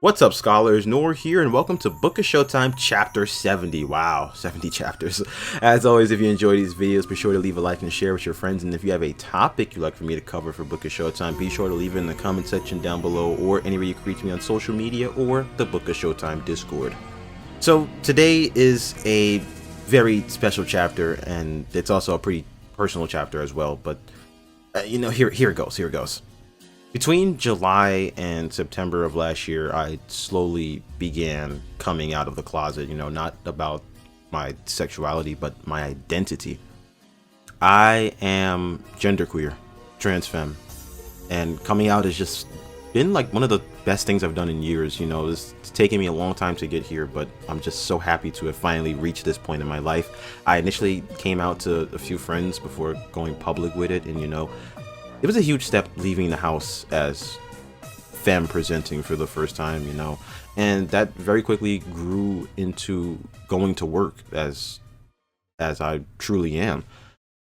What's up, scholars? Noor here, and welcome to Book of Showtime Chapter 70. Wow, 70 chapters. As always, if you enjoy these videos, be sure to leave a like and share with your friends. And if you have a topic you'd like for me to cover for Book of Showtime, be sure to leave it in the comment section down below, or anywhere you can reach me on social media or the Book of Showtime Discord. So today is a very special chapter, and it's also a pretty personal chapter as well. But here it goes. Between July and September of last year, I slowly began coming out of the closet, not about my sexuality, but my identity. I am genderqueer, trans femme, and coming out has just been like one of the best things I've done in years. It's taken me a long time to get here, but I'm just so happy to have finally reached this point in my life. I initially came out to a few friends before going public with it, and it was a huge step leaving the house as femme presenting for the first time, and that very quickly grew into going to work as I truly am.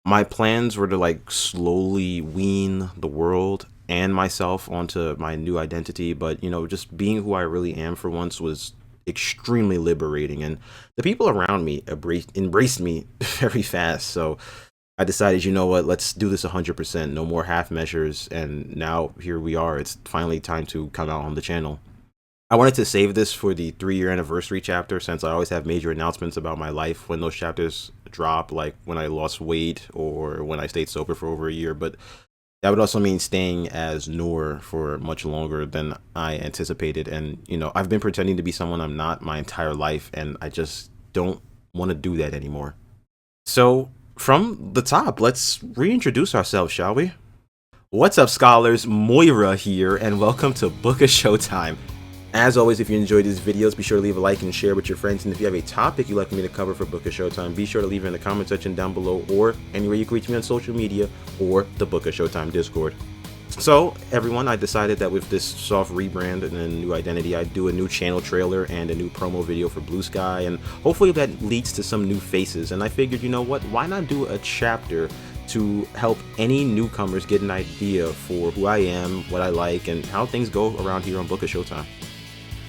My plans were to slowly wean the world and myself onto my new identity, but just being who I really am for once was extremely liberating, and the people around me embraced me very fast. So I decided, let's do this 100%, no more half measures, and now here we are. It's finally time to come out on the channel. I wanted to save this for the 3-year anniversary chapter, since I always have major announcements about my life when those chapters drop, like when I lost weight or when I stayed sober for over a year. But that would also mean staying as Noor for much longer than I anticipated. And, I've been pretending to be someone I'm not my entire life, and I just don't want to do that anymore. So from the top, let's reintroduce ourselves, shall we? What's up, scholars? Moira here, and welcome to Book of Showtime. As always, if you enjoyed these videos, be sure to leave a like and share with your friends. And if you have a topic you'd like me to cover for Book of Showtime, be sure to leave it in the comment section down below, or anywhere you can reach me on social media or the Book of Showtime Discord. So everyone, I decided that with this soft rebrand and a new identity, I'd do a new channel trailer and a new promo video for Blue Sky, and hopefully that leads to some new faces. And I figured, why not do a chapter to help any newcomers get an idea for who I am, what I like, and how things go around here on Book of Showtime.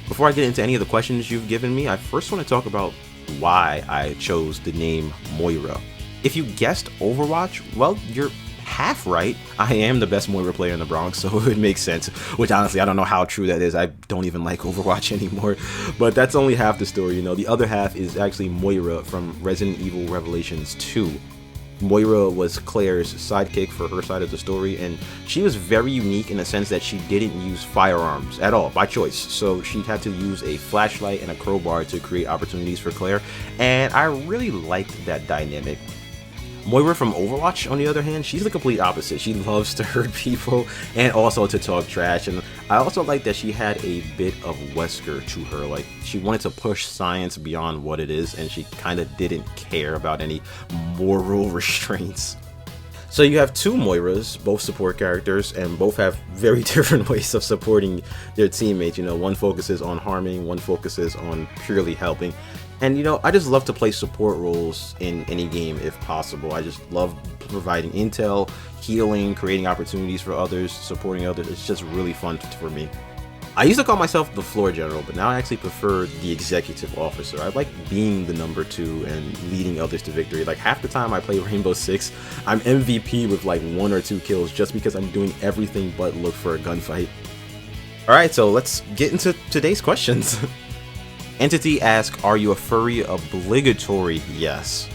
Before I get into any of the questions you've given me, I first want to talk about why I chose the name Moira. If you guessed Overwatch, well, you're half right. I am the best Moira player in the Bronx, so it makes sense, which honestly I don't know how true that is. I don't even like Overwatch anymore, but that's only half the story. The other half is actually Moira from Resident Evil Revelations 2. Moira was Claire's sidekick for her side of the story, and she was very unique in the sense that she didn't use firearms at all by choice. So she had to use a flashlight and a crowbar to create opportunities for Claire, and I really liked that dynamic. Moira from Overwatch, on the other hand, she's the complete opposite. She loves to hurt people and also to talk trash. And I also like that she had a bit of Wesker to her. She wanted to push science beyond what it is, and she kind of didn't care about any moral restraints. So you have two Moiras, both support characters, and both have very different ways of supporting their teammates. One focuses on harming, one focuses on purely helping. And I just love to play support roles in any game if possible. I just love providing intel, healing, creating opportunities for others, supporting others. It's just really fun for me. I used to call myself the floor general, but now I actually prefer the executive officer. I like being the number 2 and leading others to victory. Half the time I play Rainbow Six, I'm MVP with 1 or 2 kills just because I'm doing everything but look for a gunfight. Alright, so let's get into today's questions. Entity asks, are you a furry? Obligatory yes.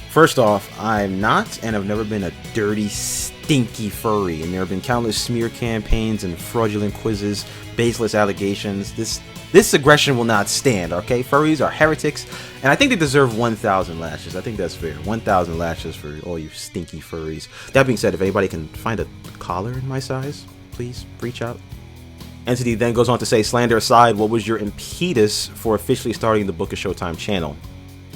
First off, I'm not, and I've never been a dirty, stinky furry, and there have been countless smear campaigns and fraudulent quizzes, baseless allegations. This aggression will not stand, okay? Furries are heretics, and I think they deserve 1,000 lashes. I think that's fair. 1,000 lashes for all you stinky furries. That being said, if anybody can find a collar in my size, please reach out. Entity then goes on to say, slander aside, what was your impetus for officially starting the Book of Showtime channel?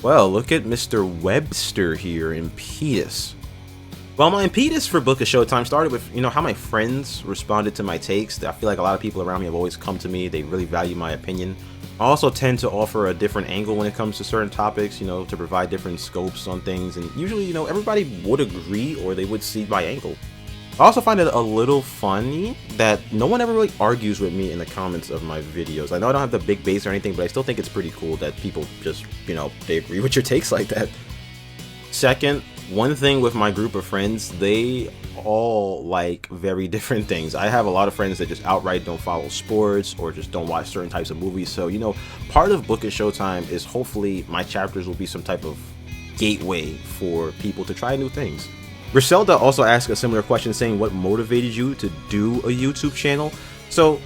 Well, look at Mr. Webster here, impetus. Well, my impetus for Book of Showtime started with, how my friends responded to my takes. I feel like a lot of people around me have always come to me. They really value my opinion. I also tend to offer a different angle when it comes to certain topics, to provide different scopes on things. And usually, everybody would agree or they would see my angle. I also find it a little funny that no one ever really argues with me in the comments of my videos. I know I don't have the big base or anything, but I still think it's pretty cool that people just, you know, they agree with your takes like that. Second, one thing with my group of friends, they all like very different things. I have a lot of friends that just outright don't follow sports or just don't watch certain types of movies. So, you know, part of Book of Showtime is hopefully my chapters will be some type of gateway for people to try new things. Griselda also asked a similar question saying what motivated you to do a YouTube channel. So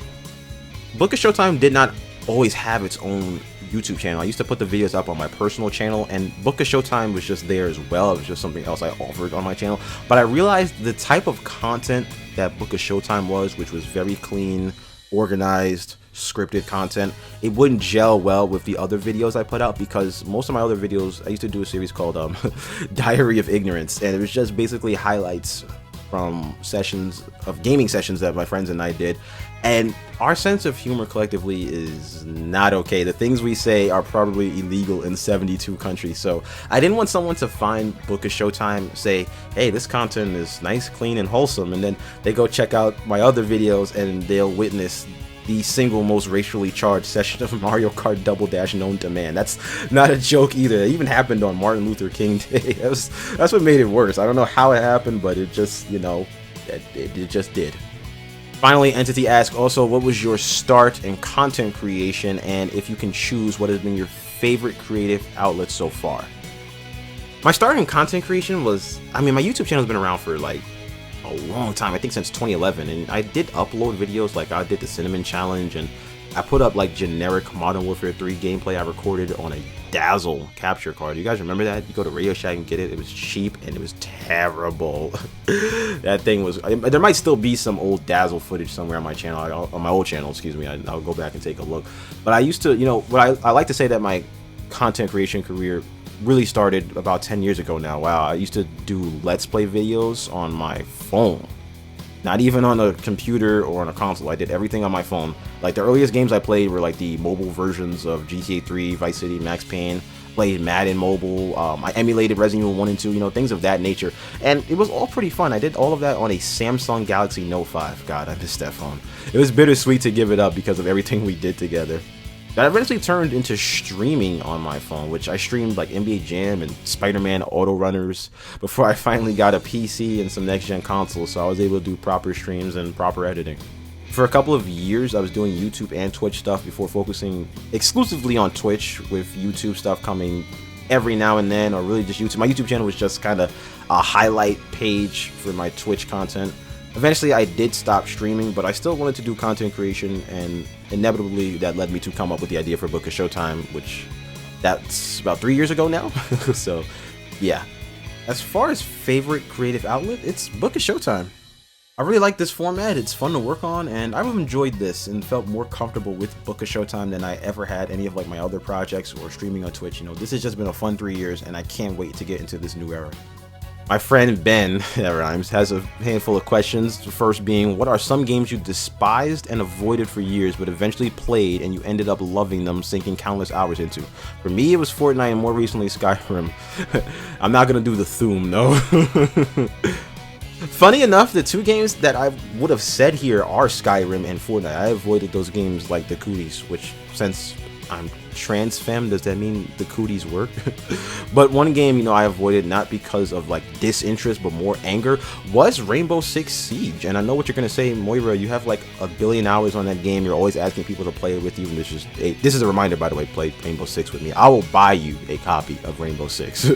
Book of Showtime did not always have its own YouTube channel. I used to put the videos up on my personal channel, and Book of Showtime was just there as well. It was just something else I offered on my channel. But I realized the type of content that Book of Showtime was, which was very clean, organized, scripted content, it wouldn't gel well with the other videos I put out, because most of my other videos, I used to do a series called Diary of Ignorance, and it was just basically highlights from sessions of gaming sessions that my friends and I did. And our sense of humor collectively is not okay. The things we say are probably illegal in 72 countries. So I didn't want someone to find Book of Showtime, say, hey, this content is nice, clean, and wholesome, and then they go check out my other videos and they'll witness the single most racially charged session of Mario Kart Double Dash known to man. That's not a joke either. It even happened on Martin Luther King Day. That's what made it worse. I don't know how it happened, but it just, you know, it just did. Finally, Entity asked also, what was your start in content creation, and if you can choose, what has been your favorite creative outlet so far? My start in content creation was, I mean, my YouTube channel has been around for like a long time, I think since 2011, and I did upload videos, like I did the Cinnamon Challenge, and I put up like generic Modern Warfare 3 gameplay I recorded on a Dazzle capture card. You guys remember that? You go to Radio Shack and get it. It was cheap and it was terrible. That thing was, there might still be some old Dazzle footage somewhere on my channel, on my old channel, excuse me. I'll go back and take a look. But I used to, you know, what I like to say that my content creation career really started about 10 years ago now. Wow, I used to do Let's Play videos on my phone. Not even on a computer or on a console. I did everything on my phone. Like the earliest games I played were like the mobile versions of GTA 3, Vice City, Max Payne. Played Madden Mobile. I emulated Resident Evil 1 and 2, you know, things of that nature. And it was all pretty fun. I did all of that on a Samsung Galaxy Note 5. God, I missed that phone. It was bittersweet to give it up because of everything we did together. That eventually turned into streaming on my phone, which I streamed like NBA Jam and Spider-Man Auto Runners before I finally got a PC and some next-gen consoles, so I was able to do proper streams and proper editing. For a couple of years, I was doing YouTube and Twitch stuff before focusing exclusively on Twitch, with YouTube stuff coming every now and then, or really just YouTube. My YouTube channel was just kind of a highlight page for my Twitch content. Eventually, I did stop streaming, but I still wanted to do content creation, and inevitably that led me to come up with the idea for Book of Showtime, which that's about 3 years ago now. So, yeah. As far as favorite creative outlet, it's Book of Showtime. I really like this format. It's fun to work on, and I've enjoyed this and felt more comfortable with Book of Showtime than I ever had any of like my other projects or streaming on Twitch. You know, this has just been a fun 3 years, and I can't wait to get into this new era. My friend Ben, that rhymes, has a handful of questions. The first being, what are some games you despised and avoided for years but eventually played and you ended up loving them, sinking countless hours into? For me, it was Fortnite, and more recently Skyrim. I'm not gonna do the Thum, no. Funny enough, the two games that I would have said here are Skyrim and Fortnite. I avoided those games like the cooties, which, since I'm trans femme, does that mean the cooties work? But one game, you know, I avoided not because of like disinterest but more anger was Rainbow Six Siege. And I know what you're gonna say, Moira, you have like 1 billion hours on that game. You're always asking people to play it with you, and this is a reminder, by the way, play Rainbow Six with me. I will buy you a copy of Rainbow Six.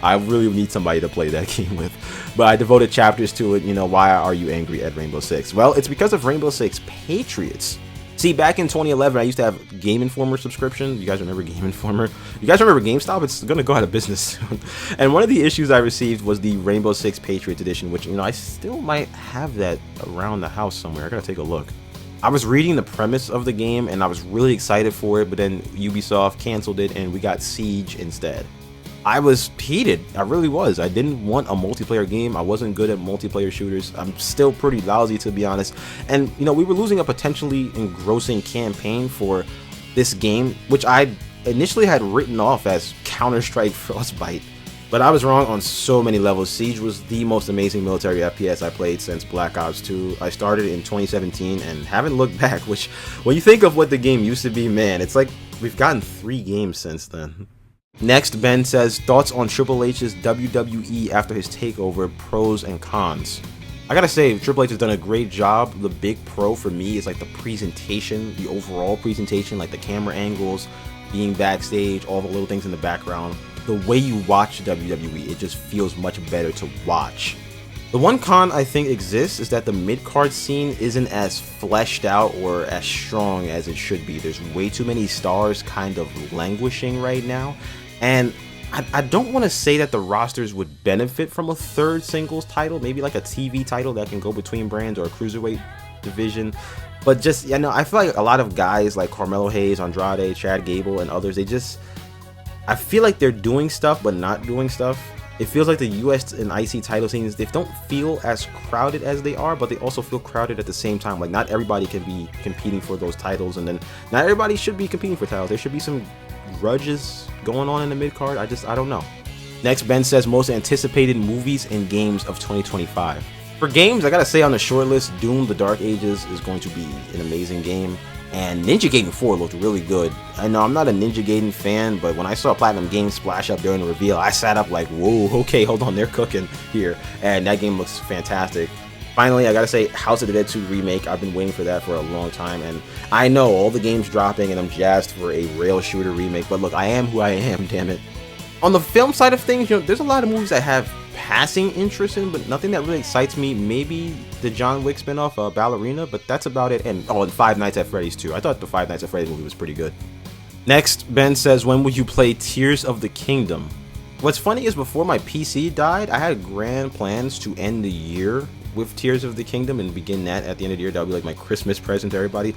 I really need somebody to play that game with. But I devoted chapters to it. You know, why are you angry at Rainbow Six? Well, it's because of Rainbow Six Patriots. See, back in 2011, I used to have Game Informer subscription. You guys remember Game Informer? You guys remember GameStop? It's going to go out of business soon. And one of the issues I received was the Rainbow Six Patriots edition, which, you know, I still might have that around the house somewhere. I got to take a look. I was reading the premise of the game, and I was really excited for it, but then Ubisoft canceled it, and we got Siege instead. I was heated. I really was. I didn't want a multiplayer game. I wasn't good at multiplayer shooters. I'm still pretty lousy, to be honest. And, you know, we were losing a potentially engrossing campaign for this game, which I initially had written off as Counter-Strike Frostbite. But I was wrong on so many levels. Siege was the most amazing military FPS I played since Black Ops 2. I started in 2017 and haven't looked back, which, when you think of what the game used to be, man, it's like we've gotten 3 games since then. Next, Ben says, thoughts on Triple H's WWE after his takeover, pros and cons. I gotta say, Triple H has done a great job. The big pro for me is like the presentation, the overall presentation, like the camera angles, being backstage, all the little things in the background. The way you watch WWE, it just feels much better to watch. The one con I think exists is that the mid-card scene isn't as fleshed out or as strong as it should be. There's way too many stars kind of languishing right now. And I don't want to say that the rosters would benefit from a third singles title, maybe like a TV title that can go between brands or a cruiserweight division. But just, you know, I feel like a lot of guys like Carmelo Hayes, Andrade, Chad Gable, and others, I feel like they're doing stuff but not doing stuff. It feels like the US and IC title scenes, they don't feel as crowded as they are, but they also feel crowded at the same time. Like, not everybody can be competing for those titles, and then not everybody should be competing for titles. There should be some grudges going on in the mid-card. I don't know. Next, Ben says, most anticipated movies and games of 2025. For games, I gotta say on the short list, Doom: The Dark Ages is going to be an amazing game. And Ninja Gaiden 4 looked really good. I know I'm not a Ninja Gaiden fan, but when I saw Platinum Games splash up during the reveal, I sat up like, whoa, okay, hold on, they're cooking here. And that game looks fantastic. Finally, I gotta say, House of the Dead 2 Remake, I've been waiting for that for a long time, and I know all the games dropping and I'm jazzed for a rail shooter remake, but look, I am who I am, damn it. On the film side of things, you know, there's a lot of movies I have passing interest in, but nothing that really excites me. Maybe the John Wick spinoff, Ballerina, but that's about it. And Five Nights at Freddy's 2. I thought the Five Nights at Freddy's movie was pretty good. Next, Ben says, when will you play Tears of the Kingdom? What's funny is before my PC died, I had grand plans to end the year with Tears of the Kingdom and begin that at the end of the year. That would be like my Christmas present to everybody.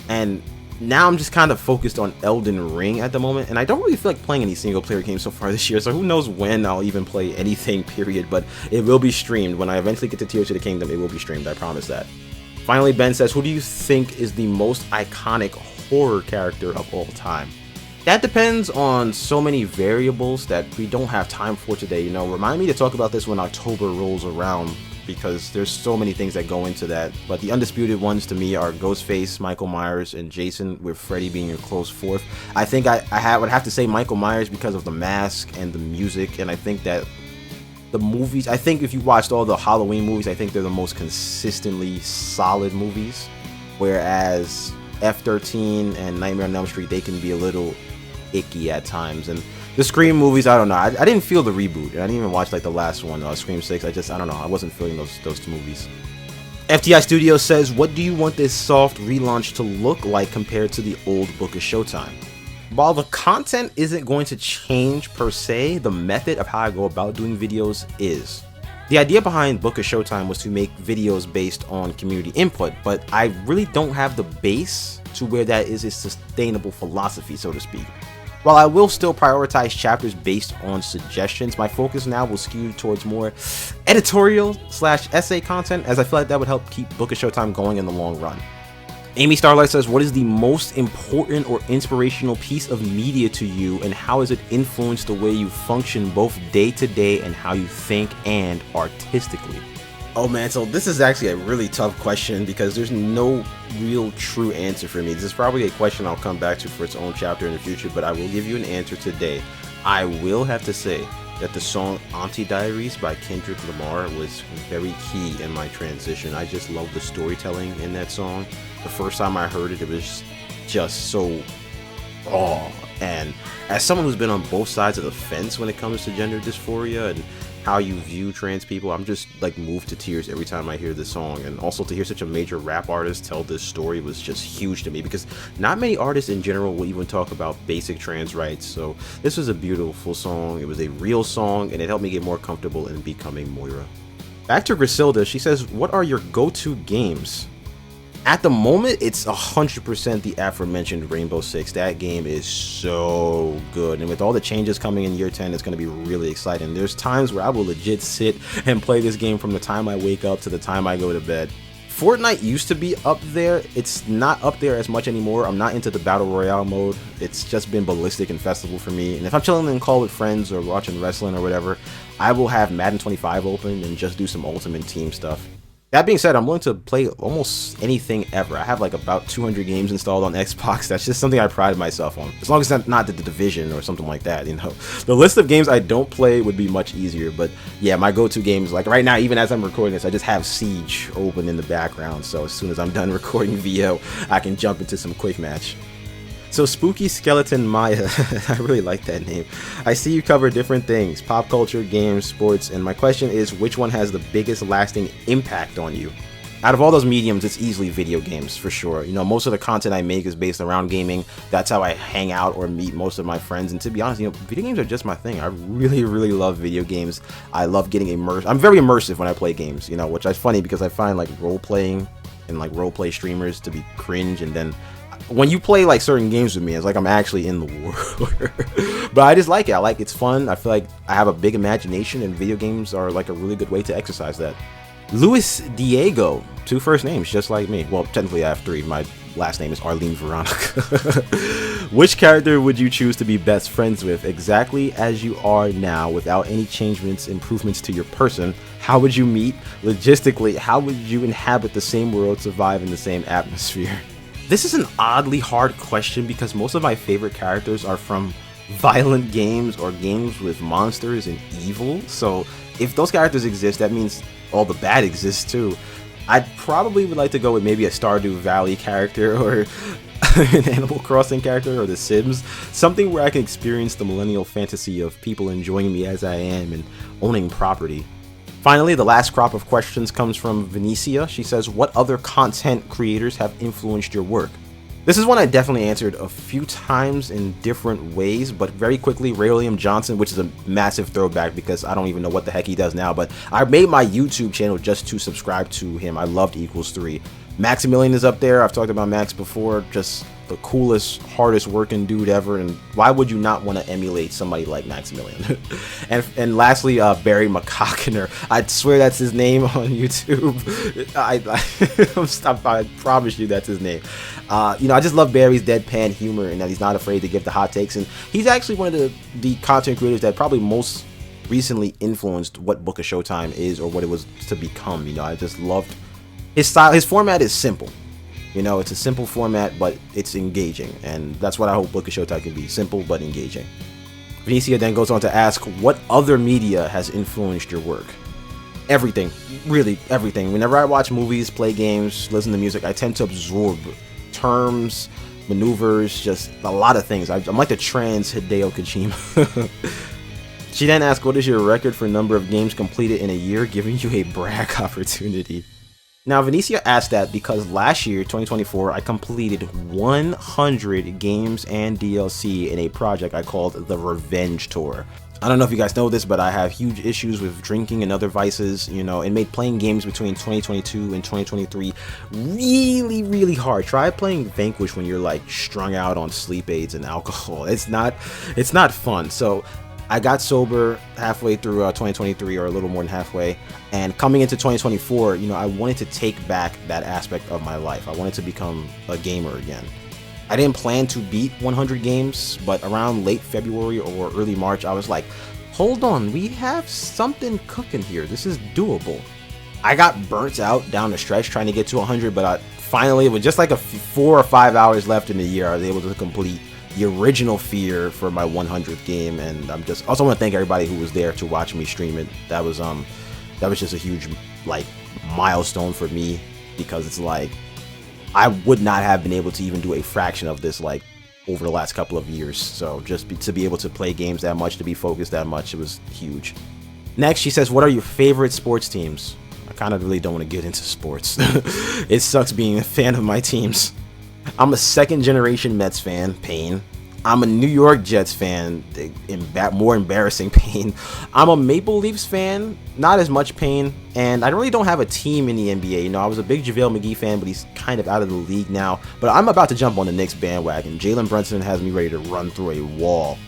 And now I'm just kind of focused on Elden Ring at the moment, and I don't really feel like playing any single player games so far this year, so who knows when I'll even play anything, period. But it will be streamed. When I eventually get to Tears of the Kingdom, it will be streamed, I promise that. Finally, Ben says, who do you think is the most iconic horror character of all time? That depends on so many variables that we don't have time for today. You know, remind me to talk about this when October rolls around, because there's so many things that go into that. But the undisputed ones to me are Ghostface, Michael Myers, and Jason, with Freddy being your close fourth. I think I would have to say Michael Myers because of the mask and the music, and I think that the movies, I think if you watched all the Halloween movies, I think they're the most consistently solid movies, whereas F-13 and Nightmare on Elm Street, they can be a little icky at times. And the Scream movies, I don't know. I didn't feel the reboot. I didn't even watch like the last one, Scream 6. I don't know. I wasn't feeling those two movies. FTI Studios says, what do you want this soft relaunch to look like compared to the old Book of Showtime? While the content isn't going to change per se, the method of how I go about doing videos is. The idea behind Book of Showtime was to make videos based on community input, but I really don't have the base to where that is a sustainable philosophy, so to speak. While I will still prioritize chapters based on suggestions, my focus now will skew towards more editorial/essay content, as I feel like that would help keep Book of Showtime going in the long run. Amy Starlight says, what is the most important or inspirational piece of media to you, and how has it influenced the way you function both day to day and how you think and artistically? Oh man, so this is actually a really tough question because there's no real true answer for me. This is probably a question I'll come back to for its own chapter in the future, but I will give you an answer today. I will have to say that the song Auntie Diaries by Kendrick Lamar was very key in my transition. I just love the storytelling in that song. The first time I heard it, it was just so raw. And as someone who's been on both sides of the fence when it comes to gender dysphoria and how you view trans people, I'm just like moved to tears every time I hear this song. And also to hear such a major rap artist tell this story was just huge to me, because not many artists in general will even talk about basic trans rights. So this was a beautiful song. It was a real song, and it helped me get more comfortable in becoming Moira. Back to Griselda, she says, what are your go-to games? At the moment, it's 100% the aforementioned Rainbow Six. That game is so good, and with all the changes coming in year 10, it's going to be really exciting. There's times where I will legit sit and play this game from the time I wake up to the time I go to bed. Fortnite used to be up there. It's not up there as much anymore. I'm not into the battle royale mode. It's just been Ballistic and Festival for me. And if I'm chilling in call with friends or watching wrestling or whatever, I will have Madden 25 open and just do some ultimate team stuff. That being said, I'm willing to play almost anything ever. I have like about 200 games installed on Xbox. That's just something I pride myself on. As long as it's not the Division or something like that, you know. The list of games I don't play would be much easier. But yeah, my go-to games, like right now, even as I'm recording this, I just have Siege open in the background. So as soon as I'm done recording VO, I can jump into some quick match. So Spooky Skeleton Maya, I really like that name. I see you cover different things, pop culture, games, sports, and my question is, which one has the biggest lasting impact on you? Out of all those mediums, it's easily video games, for sure. You know, most of the content I make is based around gaming. That's how I hang out or meet most of my friends, and to be honest, you know, video games are just my thing. I really love video games. I love getting immersed. I'm very immersive when I play games, you know, which is funny because I find like role-playing and like role-play streamers to be cringe, and then when you play like certain games with me, it's like I'm actually in the world. But I just like it. It's fun. I feel like I have a big imagination, and video games are like a really good way to exercise that. Luis Diego, 2 first names, just like me. Well, technically I have 3. My last name is Arlene Veronica. Which character would you choose to be best friends with exactly as you are now without any improvements to your person? How would you meet? Logistically, how would you inhabit the same world, survive in the same atmosphere? This is an oddly hard question because most of my favorite characters are from violent games or games with monsters and evil. So if those characters exist, that means all the bad exists too. I probably would like to go with maybe a Stardew Valley character or an Animal Crossing character or The Sims. Something where I can experience the millennial fantasy of people enjoying me as I am and owning property. Finally, the last crop of questions comes from Venetia. She says, what other content creators have influenced your work? This is one I definitely answered a few times in different ways, but very quickly, Ray William Johnson, which is a massive throwback because I don't even know what the heck he does now, but I made my YouTube channel just to subscribe to him. I loved Equals 3. Maximilian is up there. I've talked about Max before. Just the coolest, hardest working dude ever, and why would you not want to emulate somebody like Maximilian? and lastly, Barry McCockiner. I swear that's his name on YouTube. I promise you that's his name. You know, I just love Barry's deadpan humor and that he's not afraid to give the hot takes, and he's actually one of the content creators that probably most recently influenced what Book of Showtime is or what it was to become. You know, I just loved his style. His format is simple. You know, it's a simple format, but it's engaging, and that's what I hope Book of Showtime can be, simple but engaging. Venetia then goes on to ask, what other media has influenced your work? Everything, really everything. Whenever I watch movies, play games, listen to music, I tend to absorb terms, maneuvers, just a lot of things. I'm like the trans Hideo Kojima. She then asked, what is your record for number of games completed in a year, giving you a brag opportunity? Now, Venetia asked that because last year, 2024, I completed 100 games and DLC in a project I called the Revenge Tour. I don't know if you guys know this, but I have huge issues with drinking and other vices, you know, and made playing games between 2022 and 2023 really hard. Try playing Vanquish when you're like strung out on sleep aids and alcohol. It's not fun. So I got sober halfway through 2023, or a little more than halfway, and coming into 2024, you know, I wanted to take back that aspect of my life. I wanted to become a gamer again. I didn't plan to beat 100 games, but around late February or early March, I was like, hold on, we have something cooking here. This is doable. I got burnt out down the stretch trying to get to 100, but finally, with just like 4 or 5 hours left in the year, I was able to complete the original Fear for my 100th game, and I'm just also want to thank everybody who was there to watch me stream it. That was just a huge like milestone for me, because it's like I would not have been able to even do a fraction of this like over the last couple of years. So just to be able to play games that much, to be focused that much, it was huge. Next, she says, what are your favorite sports teams? I kind of really don't want to get into sports. It sucks being a fan of my teams. I'm a second generation Mets fan, pain. I'm a New York Jets fan, more embarrassing pain. I'm a Maple Leafs fan, not as much pain. And I really don't have a team in the NBA. You know, I was a big JaVale McGee fan, but he's kind of out of the league now. But I'm about to jump on the Knicks bandwagon. Jalen Brunson has me ready to run through a wall.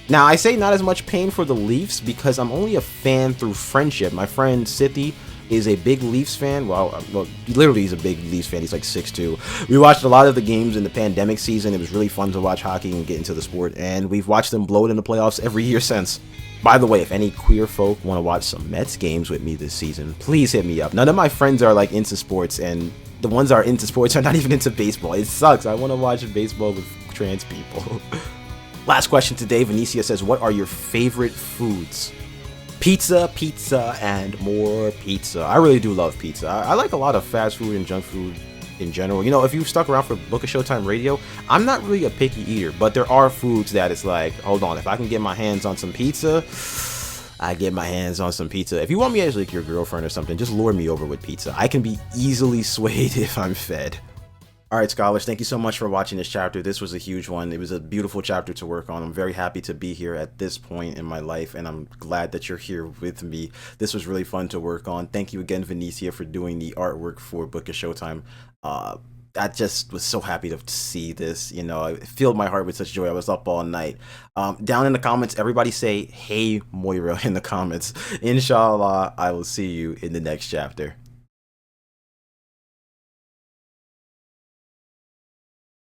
Now, I say not as much pain for the Leafs because I'm only a fan through friendship. My friend Sithi, is a big Leafs fan. Well, literally he's a big Leafs fan. He's like 6'2". We watched a lot of the games in the pandemic season. It was really fun to watch hockey and get into the sport, and we've watched them blow it in the playoffs every year since. By the way, if any queer folk want to watch some Mets games with me this season, please hit me up. None of my friends are like into sports, and the ones that are into sports are not even into baseball. It sucks. I want to watch baseball with trans people. Last question today. Venetia says, what are your favorite foods? Pizza, pizza, and more pizza. I really do love pizza. I like a lot of fast food and junk food in general. You know, if you've stuck around for Book of Showtime Radio, I'm not really a picky eater, but there are foods that it's like, hold on, if I can get my hands on some pizza, I get my hands on some pizza. If you want me as like your girlfriend or something, just lure me over with pizza. I can be easily swayed if I'm fed. All right, scholars, thank you so much for watching this chapter. This was a huge one. It was a beautiful chapter to work on. I'm very happy to be here at this point in my life, and I'm glad that you're here with me. This was really fun to work on. Thank you again, Venetia, for doing the artwork for Book of Showtime. I just was so happy to see this. You know, it filled my heart with such joy. I was up all night. Down in the comments, everybody say, hey, Moira, in the comments. Inshallah, I will see you in the next chapter.